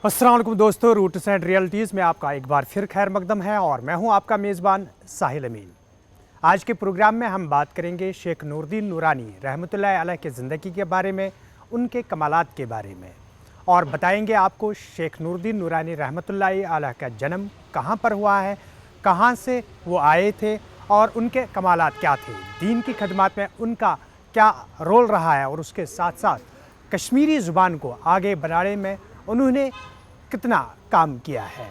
अस्सलाम वालेकुम दोस्तों, रूट्स एंड रियलिटीज़ में आपका एक बार फिर खैर मकदम है और मैं हूं आपका मेज़बान साहिल अमीन। आज के प्रोग्राम में हम बात करेंगे शेख नूरुद्दीन नूरानी रहमतुल्लाह अलैह के ज़िंदगी के बारे में, उनके कमालात के बारे में, और बताएंगे आपको शेख नूरुद्दीन नूरानी रहमतुल्लाह अलैह का जन्म कहाँ पर हुआ है, कहाँ से वो आए थे और उनके कमालात क्या थे, दीन की खदमात में उनका क्या रोल रहा है और उसके साथ साथ कश्मीरी ज़ुबान को आगे बढ़ाने में उन्होंने कितना काम किया है।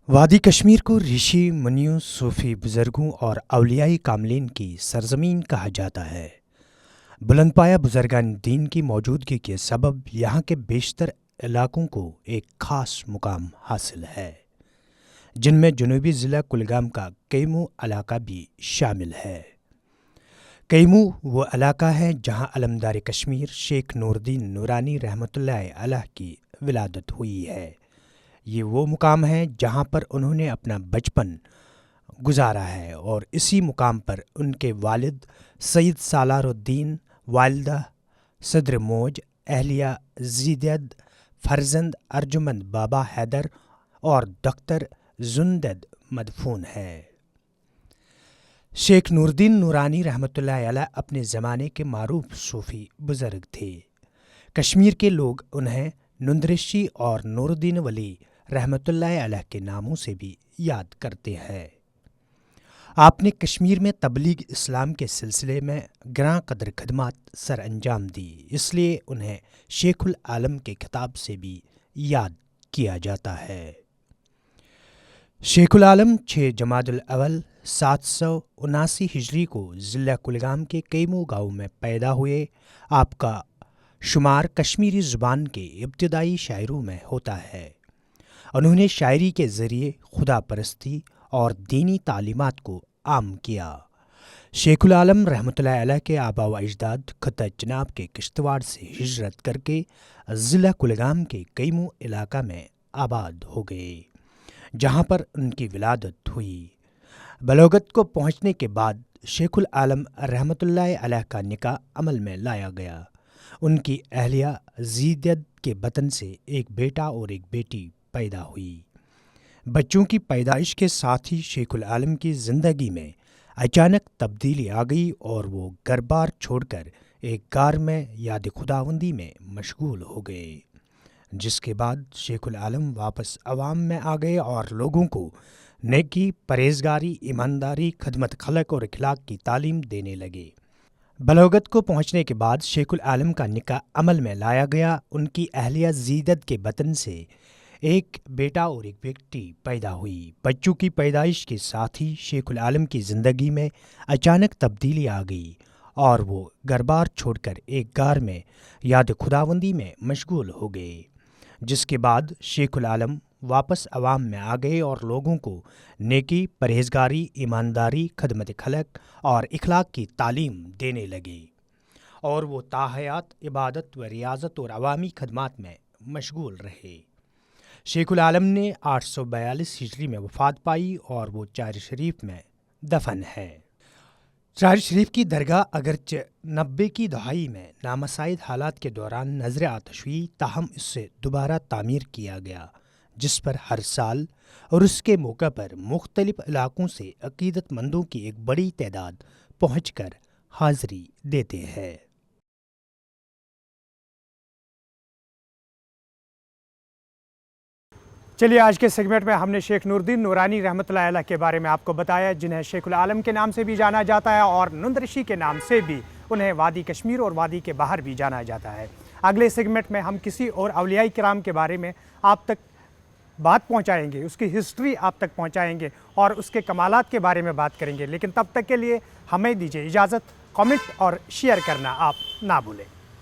वादी कश्मीर को ऋषि मुनियों, सूफी बुज़ुर्गों और औलियाई कामलीन की सरजमीन कहा जाता है। बुलंदपाया बुज़ुर्गान दीन की मौजूदगी के सबब यहाँ के बेशतर इलाकों को एक ख़ास मुकाम हासिल है, जिनमें जनूबी ज़िला कुलगाम का कैमू इलाका भी शामिल है। कैमू वो इलाका है जहाँ अलमदार कश्मीर शेख नूरुद्दीन नूरानी रहमतुल्लाह अलैह की विलादत हुई है। ये वो मुकाम है जहाँ पर उन्होंने अपना बचपन गुजारा है और इसी मुकाम पर उनके वालिद सैयद सालारुद्दीन, वालिदा सदर मौज, अहलिया ज़ीदद, फर्जंद अर्जुमंद बाबा हैदर और डॉक्टर जुंदद मदफून है। शेख नूरुद्दीन नूरानी रहमतुल्लाह अलैह अपने ज़माने के मारूफ सूफ़ी बुज़ुर्ग थे। कश्मीर के लोग उन्हें नुंदरिशी और नूरुद्दीन वली रहमतुल्लाह अलैह के नामों से भी याद करते हैं। आपने कश्मीर में तबलीग इस्लाम के सिलसिले में ग्रां कदर खदमात सर अंजाम दी, इसलिए उन्हें शेखुल आलम के खिताब से भी याद किया जाता है। शेखुल आलम 6 जमादुल अवल 779 हिजरी को ज़िला कुलगाम के कैमू गाँव में पैदा हुए। आपका शुमार कश्मीरी ज़ुबान के इब्तिदाई शायरों में होता है। उन्होंने शायरी के ज़रिए खुदा परस्ती और दीनी तालीमात को आम किया। शेखुल आलम रहमतुल्लाह अलैह के आबा व अजदाद खत्ता चनाब के किश्तवाड़ से हिजरत करके ज़िला कुलगाम के कैमू इलाका में आबाद हो गए, जहाँ पर उनकी विलादत हुई। बलोगत को पहुँचने के बाद शेखुल आलम रहमतुल्लाह अलैह का निकाह अमल में लाया गया। उनकी अहलिया ज़ीदद के बतन से एक बेटा और एक बेटी पैदा हुई। बच्चों की पैदाइश के साथ ही शेखुल आलम की ज़िंदगी में अचानक तब्दीली आ गई और वो घर बार छोड़कर एक गार में याद खुदावंदी में मशगूल हो गए, जिसके बाद शेखुल आलम वापस अवाम में आ गए और लोगों को नेकी, परहेज़गारी, ईमानदारी, खदमत खलक और इखलाक की तालीम देने लगे। बलोगत को पहुँचने के बाद शेखुल आलम का निकाह अमल में लाया गया। उनकी अहलिया ज़ीदद के बतन से एक बेटा और एक बेटी पैदा हुई। बच्चों की पैदाइश के साथ ही शेखुल आलम की ज़िंदगी में अचानक तब्दीली आ गई और वो घर बार छोड़कर एक गार में याद खुदावंदी में मशगूल हो गए, जिसके बाद शेखुल आलम वापस अवाम में आ गए और लोगों को नेकी, परहेज़गारी, ईमानदारी, खदमत खलक और इखलाक की तालीम देने लगे और वो ताहयात इबादत व रियाज़त और अवामी खदमात में मशगूल रहे। शेखुल आलम ने 842 हिजरी में वफ़ात पाई और वो चार शरीफ में दफन है। चार शरीफ की दरगाह अगरचे 90 की दहाई में नामसाइद हालात के दौरान नज़र आतश हुई, ताहम इससे दोबारा तामीर किया गया, जिस पर हर साल और उसके मौका पर मुख्तलिफ इलाकों से अकीदतमंदों की एक बड़ी तादाद पहुंचकर हाज़री देते हैं। चलिए, आज के सेगमेंट में हमने शेख नूरुद्दीन नूरानी रहमतुल्लाह अलैह के बारे में आपको बताया, जिन्हें शेखुल आलम के नाम से भी जाना जाता है और नुंदरिशी के नाम से भी उन्हें वादी कश्मीर और वादी के बाहर भी जाना जाता है। अगले सेगमेंट में हम किसी और औलियाई किराम के बारे में आप तक बात पहुंचाएंगे, उसकी हिस्ट्री आप तक पहुंचाएंगे और उसके कमालात के बारे में बात करेंगे। लेकिन तब तक के लिए हमें दीजिए इजाज़त। कमेंट और शेयर करना आप ना भूलें।